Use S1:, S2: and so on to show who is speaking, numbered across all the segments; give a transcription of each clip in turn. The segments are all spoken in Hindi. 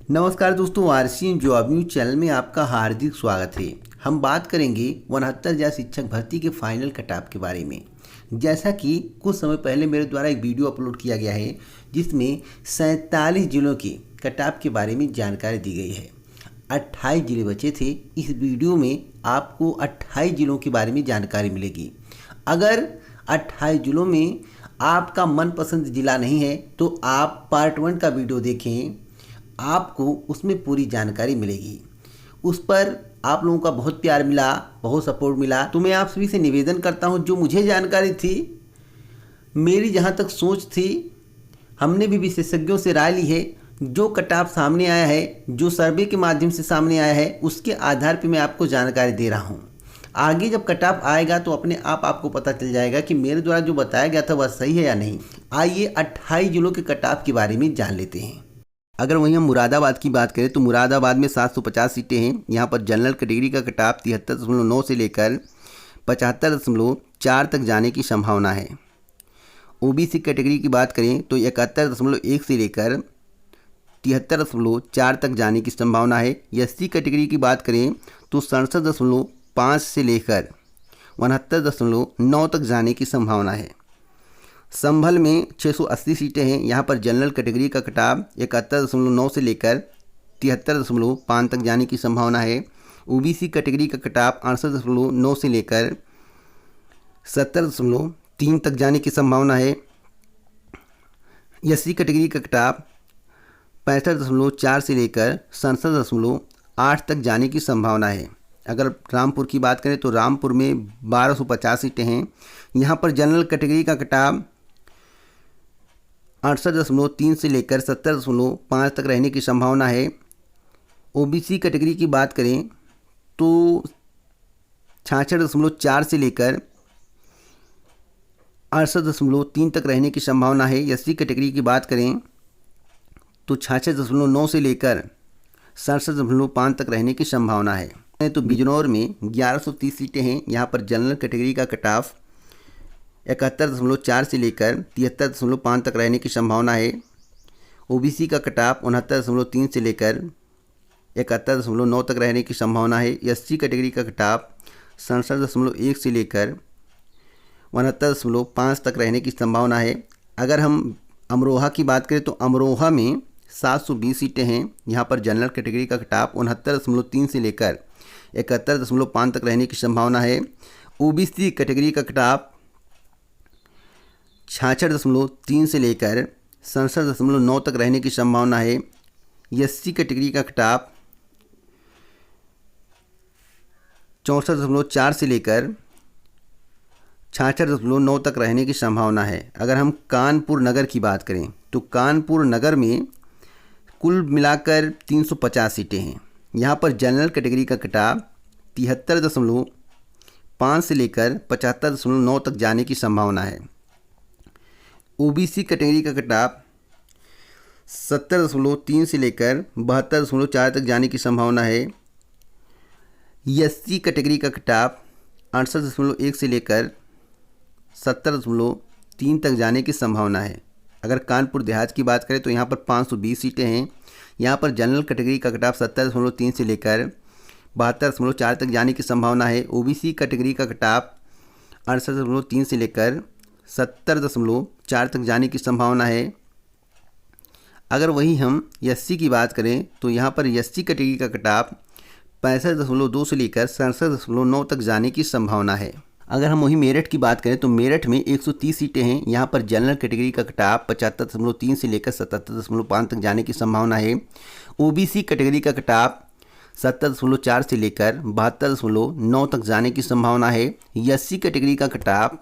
S1: नमस्कार दोस्तों, आरसीएन जॉब न्यूज चैनल में आपका हार्दिक स्वागत है। हम बात करेंगे 69,000 शिक्षक भर्ती के फाइनल कटऑफ के बारे में। जैसा कि कुछ समय पहले मेरे द्वारा एक वीडियो अपलोड किया गया है जिसमें 47 जिलों के कटऑफ के बारे में जानकारी दी गई है। 28 जिले बचे थे। इस वीडियो में आपको 28 जिलों के बारे में जानकारी मिलेगी। अगर 28 जिलों में आपका मनपसंद जिला नहीं है तो आप पार्ट 1 का वीडियो देखें, आपको उसमें पूरी जानकारी मिलेगी। उस पर आप लोगों का बहुत प्यार मिला, बहुत सपोर्ट मिला। तो मैं आप सभी से निवेदन करता हूं, जो मुझे जानकारी थी, मेरी जहां तक सोच थी, हमने भी विशेषज्ञों से राय ली है। जो कटऑफ सामने आया है, जो सर्वे के माध्यम से सामने आया है, उसके आधार पर मैं आपको जानकारी दे रहा हूँ। आगे जब कटऑफ आएगा तो अपने आप आपको पता चल जाएगा कि मेरे द्वारा जो बताया गया था वह सही है या नहीं। आइए 28 जिलों के कटऑफ के बारे में जान लेते हैं। अगर वहीं हम मुरादाबाद की बात करें तो मुरादाबाद में 750 सीटें हैं। यहाँ पर जनरल कैटेगरी का कटऑफ 73.9 से लेकर 75.4 तक जाने की संभावना है। ओबीसी कैटेगरी की बात करें तो 71.1 से लेकर 73.4 तक जाने की संभावना है। एससी कैटेगरी की बात करें तो 67.5 से लेकर 69.9 तक जाने की संभावना है। संभल में 680 सीटें हैं। यहाँ पर जनरल कैटेगरी का कटऑफ 71.9 से लेकर 73.5 तक जाने की संभावना है। ओबीसी कैटेगरी का कटऑफ 68.9 से लेकर 70.3 तक जाने की संभावना है। एससी कैटेगरी का कटऑफ 65.4 से लेकर 67.8 तक जाने की संभावना है। अगर रामपुर की बात करें तो रामपुर में 1250 सीटें हैं। यहाँ पर जनरल कैटेगरी का कटऑफ 68.3 से लेकर 70.5 तक रहने की संभावना है। ओबीसी कैटेगरी की बात करें तो 66.4 से लेकर 68.3 तक रहने की संभावना है। एससी कैटेगरी की बात करें तो 66.9 से लेकर 67.5 तक रहने की संभावना है। तो बिजनौर में 1130 सीटें हैं। यहाँ पर जनरल कैटेगरी का कटऑफ 71.4 से लेकर 73.5 तक रहने की संभावना है। ओबीसी का कटऑफ 69.3 से लेकर 71.9 तक रहने की संभावना है। एससी कैटेगरी का कटऑफ 67.1 से लेकर 69.5 तक रहने की संभावना है। अगर हम अमरोहा की बात करें तो अमरोहा में 720 सीटें हैं। यहाँ पर जनरल कैटेगरी का कटऑफ 69.3 से लेकर 71.5 तक रहने की संभावना है। ओबीसी कैटेगरी का कटऑफ 66.3 से लेकर 67.9 तक रहने की संभावना है। एससी कैटेगरी का कटऑफ 64.4 से लेकर 66.9 तक रहने की संभावना है। अगर हम कानपुर नगर की बात करें तो कानपुर नगर में कुल मिलाकर 350 सीटें हैं। यहाँ पर जनरल कैटेगरी का कटऑफ 73.5 से लेकर 75.9 तक जाने की संभावना है। ओबीसी कैटेगरी का कटऑफ 70.3 से लेकर 72.4 तक जाने की संभावना है। एससी कैटेगरी का कटऑफ 68.1 से लेकर 70.3 तक जाने की संभावना है। अगर कानपुर देहात की बात करें तो यहाँ पर 520 सीटें हैं। यहाँ पर जनरल कैटेगरी का कटऑफ 70.3 से लेकर 72.4 तक जाने की संभावना है। ओबीसी कैटेगरी का कटऑफ 68.3 से लेकर 70.4 तक जाने की संभावना है। अगर वही हम एससी की बात करें तो यहाँ पर एससी कैटेगरी का कटऑफ 65.2 से लेकर 67.9 तक जाने की संभावना है। अगर हम वही मेरठ की बात करें तो मेरठ में 130 सीटें हैं। यहाँ पर जनरल कैटेगरी का कटऑफ 75.3 से लेकर 77.5 तक जाने की संभावना है। ओबीसी कैटेगरी का कटऑफ 70.4 से लेकर 72.9 तक जाने की संभावना है। एससी कैटेगरी का कटऑफ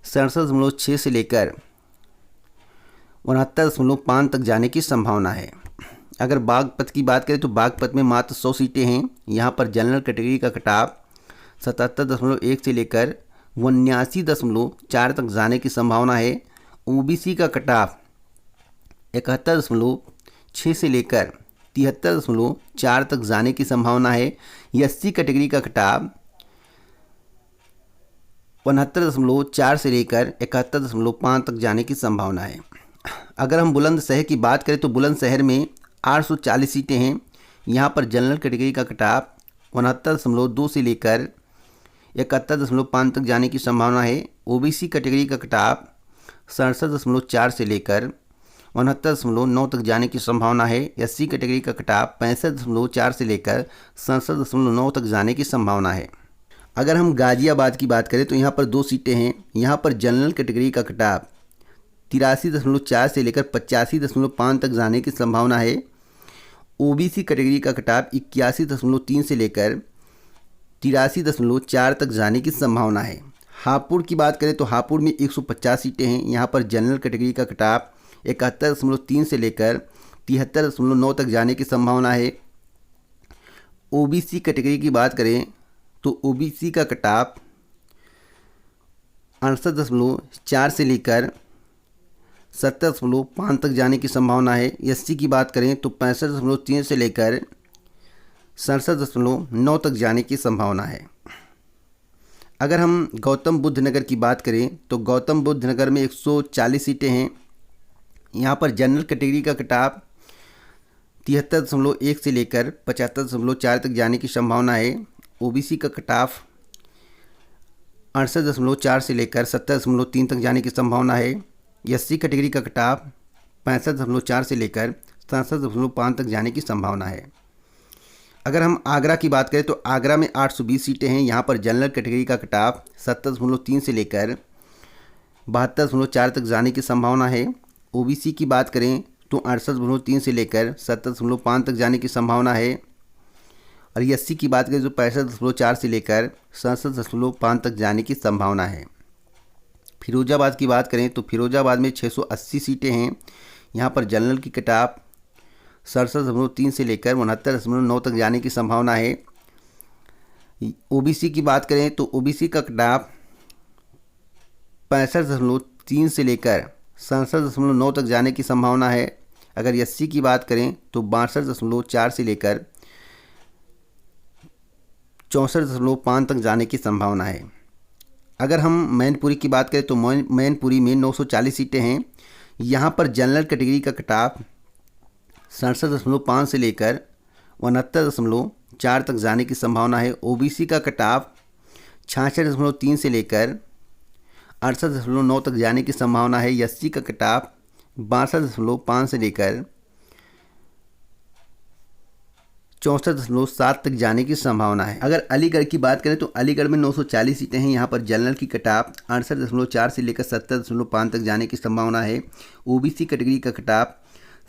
S1: 67.6 से लेकर 69.5 तक जाने की संभावना है। अगर बागपत की बात करें तो बागपत में मात्र 100 सीटें हैं। यहाँ पर जनरल कैटेगरी का कटऑफ 77.1 से लेकर 79.4 तक जाने की संभावना है। ओबीसी का कटऑफ 71.6 से लेकर 73.4 तक जाने की संभावना है। एससी कैटेगरी का कटऑफ 69.4 से लेकर 71.5 तक जाने की संभावना है। अगर हम बुलंदशहर की बात करें तो बुलंदशहर में 840 सीटें हैं। यहाँ पर जनरल कैटेगरी का कटाप 69.2 से लेकर 71.5 तक जाने की संभावना है। ओबीसी कैटेगरी का कटाप 67.4 से लेकर 69.9 तक जाने की संभावना है। एससी कैटेगरी का कटाप 65.4 से लेकर 67.9 तक जाने की संभावना है। अगर हम गाजियाबाद की बात करें तो यहाँ पर 2 सीटें हैं। यहाँ पर जनरल कैटेगरी का कटाप 83.4 से लेकर 85.5 तक जाने की संभावना है। ओबीसी कैटेगरी का कटाप 81.3 से लेकर 83.4 तक जाने की संभावना है। हापुड़ की बात करें तो हापुड़ में 150 सीटें हैं। यहाँ पर जनरल कैटेगरी का कटाप 71.3 से लेकर 73.9 तक जाने की संभावना है। ओबीसी कैटेगरी की बात करें तो ओबीसी का कटाप 68.4 से लेकर 70.5 तक जाने की संभावना है। एससी की बात करें तो 65.3 से लेकर 67.9 तक जाने की संभावना है। अगर हम गौतम बुद्ध नगर की बात करें तो गौतम बुद्ध नगर में 140 सीटें हैं। यहाँ पर जनरल कैटेगरी का कटाप 73.1 से लेकर 75.4 तक जाने की संभावना है। ओबीसी का कटाप 68.4 से लेकर 70.3 तक जाने की संभावना है। एससी कैटेगरी का कटाप 65.4 से लेकर 67.5 तक जाने की संभावना है। अगर हम आगरा की बात करें तो आगरा में 820 सीटें हैं। यहाँ पर जनरल कैटेगरी का कटाप 70.3 से लेकर 72.4 तक जाने की संभावना है। ओबीसी की बात करें तो 68.3 से लेकर 70.5 तक जाने की संभावना है। और एससी की बात करें तो 65.4 से लेकर 67.5 तक जाने की संभावना है। फिरोजाबाद की बात करें तो फिरोजाबाद में 680 सीटें हैं। यहाँ पर जनरल की कटाप 67.3 से लेकर 69.9 तक जाने की संभावना है। ओबीसी की बात करें तो ओबीसी का कटाप 65.3 से लेकर 67.9 तक जाने की संभावना है। अगर एससी की बात करें तो 62.4 से लेकर 64.5 तक जाने की संभावना है। अगर हम मैनपुरी की बात करें तो मैनपुरी में 940 सीटें हैं। यहाँ पर जनरल कैटेगरी का कटाप 67.5 से लेकर 69.4 तक जाने की संभावना है। ओबीसी का कटाप 66.3 से लेकर 68.9 तक जाने की संभावना है। एससी का कटाप 62.5 से लेकर 64.7 तक जाने की संभावना है। अगर अलीगढ़ की बात करें तो अलीगढ़ में 940 सीटें हैं। यहाँ पर जनरल की कटाप 68.4 से लेकर 70.5 तक जाने की संभावना है। ओबीसी कैटेगरी का कटाप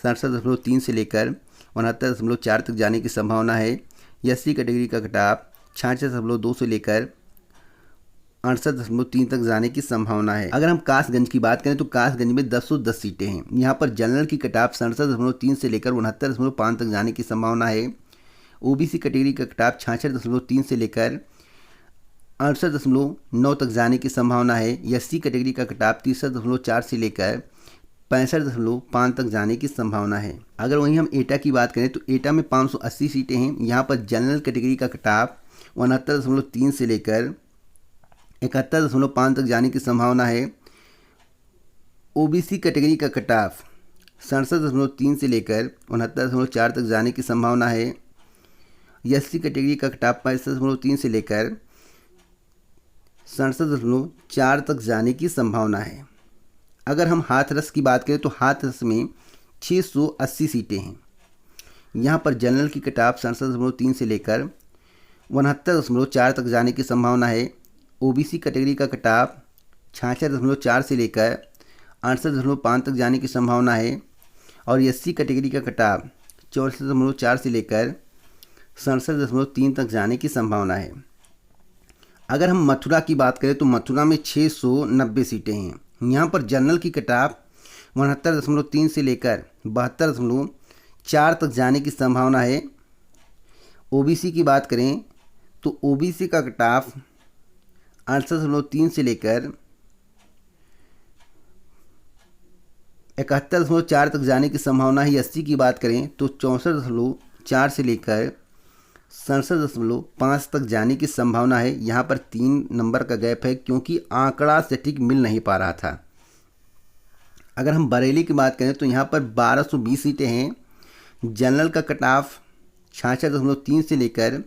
S1: 67.3 से लेकर 69.4 तक जाने की संभावना है। एससी कैटेगरी का कटाप 66.2 से लेकर 68.3 तक जाने की संभावना है। अगर हम कासगंज की बात करें तो कासगंज में 1010 सीटें हैं। यहाँ पर जनरल की कटाप 67.3 से लेकर 69.5 तक जाने की संभावना है। ओबीसी कैटेगरी का कटाप 66.3 से लेकर 68.9 तक जाने की संभावना है। एससी कैटेगरी का कटाप 63.4 से लेकर 65.5 तक जाने की संभावना है। अगर वहीं हम एटा की बात करें तो एटा में 580 सीटें हैं। यहाँ पर जनरल कैटेगरी का कटाप 69.3 से लेकर 71.5 तक जाने की संभावना है। ओबीसी कैटेगरी का कटाप 67.3 से लेकर 69.4 तक जाने की संभावना है। एससी कैटेगरी का कटाप 65.3 से लेकर 67.4 तक जाने की संभावना है। अगर हम हाथरस की बात करें तो हाथरस में 680 सीटें हैं। यहाँ पर जनरल की कटाप 67.3 से लेकर 69.4 तक जाने की संभावना है। ओबीसी कैटेगरी का कटाप 66.4 से लेकर 68.5 तक जाने की संभावना है। और एससी कैटेगरी का कटाप 64.4 से लेकर 67.3 तक जाने की संभावना है। अगर हम मथुरा की बात करें तो मथुरा में 690 सीटें हैं। यहाँ पर जनरल की कटाप 69.3 से लेकर 72.4 तक जाने की संभावना है। ओबीसी की बात करें तो ओबीसी का कटाप 68.3 से लेकर 71.4 तक जाने की संभावना है। एससी की बात करें तो 64.4 से लेकर 67.5 तक जाने की संभावना है। यहाँ पर 3 नंबर का गैप है क्योंकि आंकड़ा सटीक मिल नहीं पा रहा था। अगर हम बरेली की बात करें तो यहाँ पर 1220 सीटें हैं। जनरल का कट ऑफ 66.3 से लेकर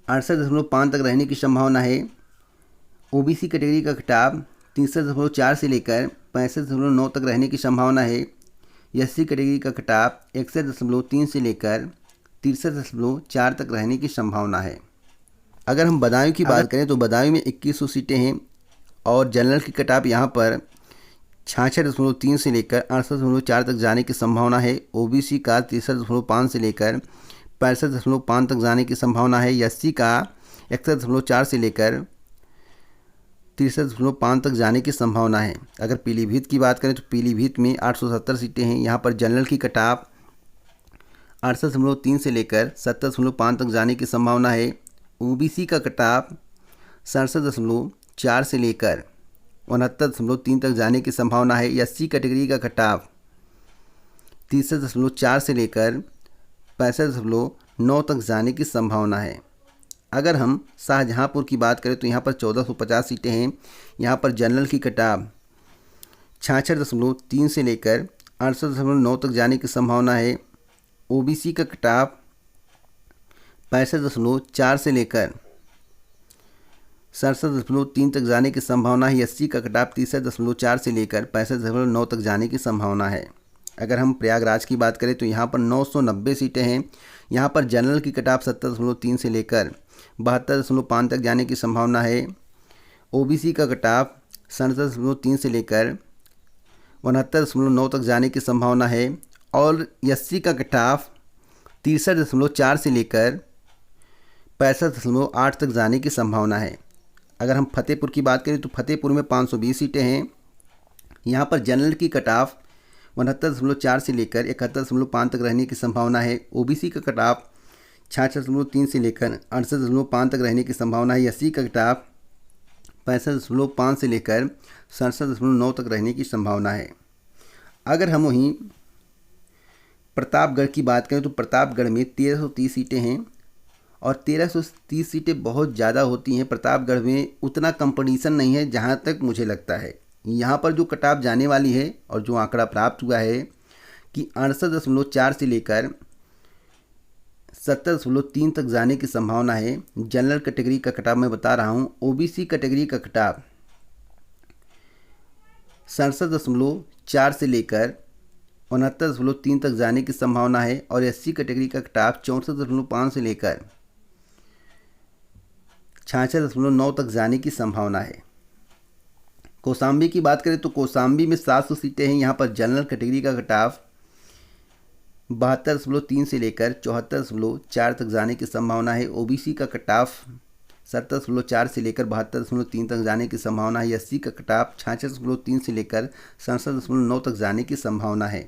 S1: 68.5 तक रहने की संभावना है। ओबीसी कैटेगरी का कट ऑफ 63.4 से लेकर 65.9 तक रहने की संभावना है। एससी कैटेगरी का कट ऑफ 61.3 से लेकर 63.4 तक रहने की संभावना है। अगर हम बदायूं की बात करें तो बदायूं में 2100 सीटें हैं और जनरल की कट ऑफ यहाँ पर 66.3 से लेकर 68.4 तक जाने की संभावना है। ओबीसी का 63.5 से लेकर 65.5 तक जाने की संभावना है। एससी का 61.4 से लेकर 63.5 तक जाने की संभावना है। अगर पीलीभीत की बात करें तो पीलीभीत में 870 सीटें हैं। यहाँ पर जनरल की कट ऑफ 68.3 से लेकर 70.5 तक जाने की संभावना है। ओबीसी का कट ऑफ 67.4 से लेकर 69.3 तक जाने की संभावना है। एससी कैटेगरी का कट ऑफ 63.4 से लेकर 65.9 तक जाने की संभावना है। अगर हम शाहजहांपुर की बात करें तो यहाँ पर 1450 सीटें हैं। यहाँ पर जनरल की कट ऑफ 66.3 से लेकर 68.9 तक जाने की संभावना है। ओबीसी का कट ऑफ 65.4 से लेकर 67.3 तक जाने की संभावना है। एससी का कट ऑफ 63.4 से लेकर 65.9 तक जाने की संभावना है। अगर हम प्रयागराज की बात करें तो यहाँ पर 990 सीटें हैं। यहाँ पर जनरल की कट ऑफ 70.3 से लेकर 72.5 तक जाने की संभावना है। ओबीसी का कट ऑफ 67.3 से लेकर 69.9 तक जाने की संभावना है और एससी का कट ऑफ 63.4 से लेकर 65.8 तक जाने की संभावना है। अगर हम फतेहपुर की बात करें तो फतेहपुर में 520 सीटें हैं। यहाँ पर जनरल की कट ऑफ 69.4 से लेकर 71.5 तक रहने की संभावना है। ओबीसी का कट ऑफ 66.3 से लेकर 68.5 तक रहने की संभावना है। एससी का कट ऑफ 65.5 से लेकर 67.9 तक रहने की संभावना है। अगर हम वहीं प्रतापगढ़ की बात करें तो प्रतापगढ़ में 1330 सीटें हैं और 1330 सीटें बहुत ज़्यादा होती हैं। प्रतापगढ़ में उतना कंपटीशन नहीं है जहाँ तक मुझे लगता है। यहाँ पर जो कट ऑफ जाने वाली है और जो आंकड़ा प्राप्त हुआ है कि 68.4 से लेकर 70.3 तक जाने की संभावना है। जनरल कैटेगरी का कट ऑफ मैं बता रहा हूँ। ओबीसी कैटेगरी का कट ऑफ 67.4 से लेकर 69.3 तक जाने की संभावना है और एससी कैटेगरी का कट ऑफ 64.5 से लेकर 66.9 तक जाने की संभावना है। कौशाम्बी की बात करें तो कौशाम्बी में 700 सीटें हैं। यहाँ पर जनरल कैटेगरी का कट ऑफ 72.3 से लेकर 74.4 तक जाने की संभावना है। ओबीसी का कट ऑफ 70.4 से लेकर 72.3 तक जाने की संभावना है। एससी का कट ऑफ 66.3 से लेकर 67.9 तक जाने की संभावना है।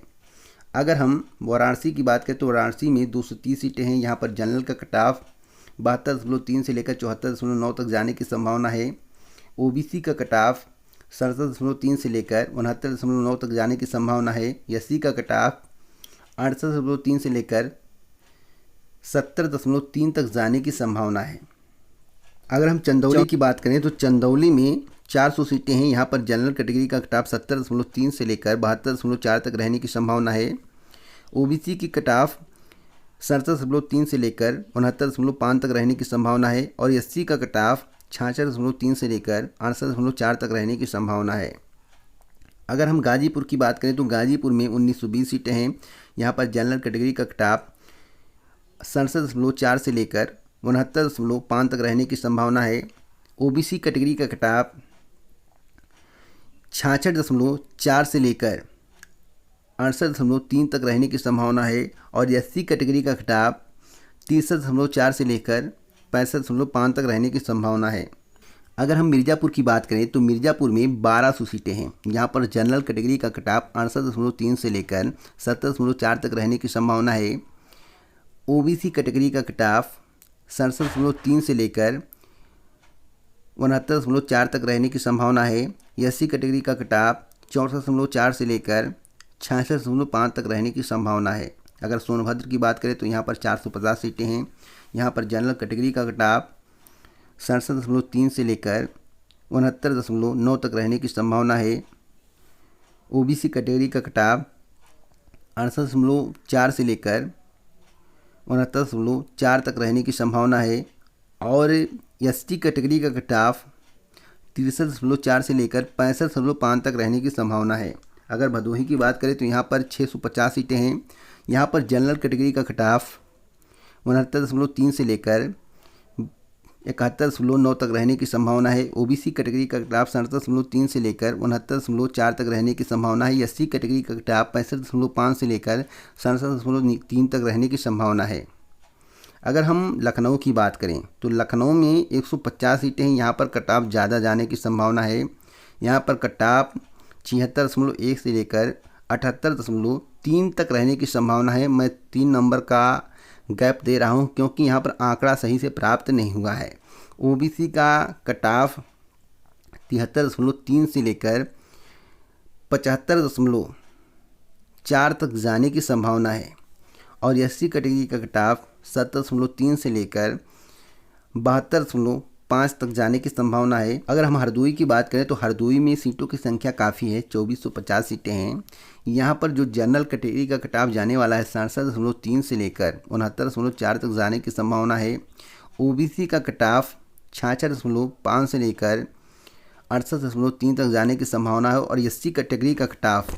S1: अगर हम वाराणसी की बात करें तो वाराणसी में 230 सीटें हैं। यहाँ पर जनरल का कट ऑफ 72.3 से लेकर 74.9 तक जाने की संभावना है। ओबीसी का कट ऑफ 67.3 से लेकर 69.9 तक जाने की संभावना है। एससी का कट ऑफ 68.3 से लेकर 70.3 तक जाने की संभावना है। अगर हम चंदौली की बात करें तो चंदौली में 400 सीटें हैं। यहाँ पर जनरल कैटेगरी का कट ऑफ 70.3 से लेकर 72.4 तक रहने की संभावना है। ओबीसी की कट ऑफ 67.3 से लेकर 69.5 तक रहने की संभावना है और एससी का कट ऑफ 66.3 से लेकर 68.4 तक रहने की संभावना है। अगर हम गाजीपुर की बात करें तो गाजीपुर में 1920 सीटें हैं। यहाँ पर जनरल कैटेगरी का कट ऑफ 67.4 से लेकर 69.5 तक रहने की संभावना है। ओबीसी कैटेगरी का कट ऑफ 66.4 से लेकर 68.3 तक रहने की संभावना है और एससी कैटेगरी का कट ऑफ 63.4 से लेकर 65.5 तक रहने की संभावना है। अगर हम मिर्ज़ापुर की बात करें तो मिर्ज़ापुर में 1200 सीटें हैं। यहाँ पर जनरल कैटेगरी का कट ऑफ 68.3 से लेकर 70.4 तक रहने की संभावना है। ओबीसी कैटेगरी का कट ऑफ 67.3 से लेकर 69.4 तक रहने की संभावना है। एससी कैटेगरी का कट ऑफ 64.4 से लेकर 66.5 तक रहने की संभावना है। अगर सोनभद्र की बात करें तो यहाँ पर 450 सीटें हैं। यहाँ पर जनरल कैटेगरी का कट ऑफ 67.3 से लेकर 69.9 तक रहने की संभावना है। ओबीसी कैटेगरी का कट ऑफ 68.4 से लेकर 69.4 तक रहने की संभावना है। और एसटी कैटेगरी का कट ऑफ 63.4 से लेकर 65.5 तक रहने की संभावना है। अगर भदोही की बात करें तो यहाँ पर 650 सीटें हैं। यहाँ पर जनरल कैटेगरी का कट ऑफ 69.3 से लेकर 71.9 तक रहने की संभावना है। ओबीसी कैटेगरी का कट ऑफ 67.3 से लेकर 69.4 तक रहने की संभावना है। एससी कैटेगरी का कट ऑफ 65.5 से लेकर 67.3 तक रहने की संभावना है। अगर हम लखनऊ की बात करें तो लखनऊ में 150 सीटें हैं। यहाँ पर कट ऑफ ज़्यादा जाने की संभावना है। यहाँ पर कट ऑफ 76.1 से लेकर 78.3 तक रहने की संभावना है। मैं 3 नंबर का गैप दे रहा हूँ क्योंकि यहाँ पर आंकड़ा सही से प्राप्त नहीं हुआ है। ओबीसी का कट ऑफ 73.3 से लेकर 75.4 तक जाने की संभावना है। और एससी कैटेगरी का कट ऑफ 70.3 से लेकर 72.5 तक जाने की संभावना है। अगर हम हरदोई की बात करें तो हरदोई में सीटों की संख्या काफ़ी है, 2450 सीटें हैं। यहाँ पर जो जनरल कैटेगरी का कट ऑफ जाने वाला है 67.3 से लेकर 69.4 तक जाने की संभावना है। ओबीसी का कट ऑफ 66.5 से लेकर 68.3 तक जाने की संभावना है। और एससी कैटेगरी का कट ऑफ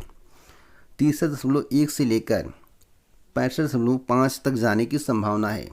S1: 63.1 से लेकर 65.5 तक जाने की संभावना है।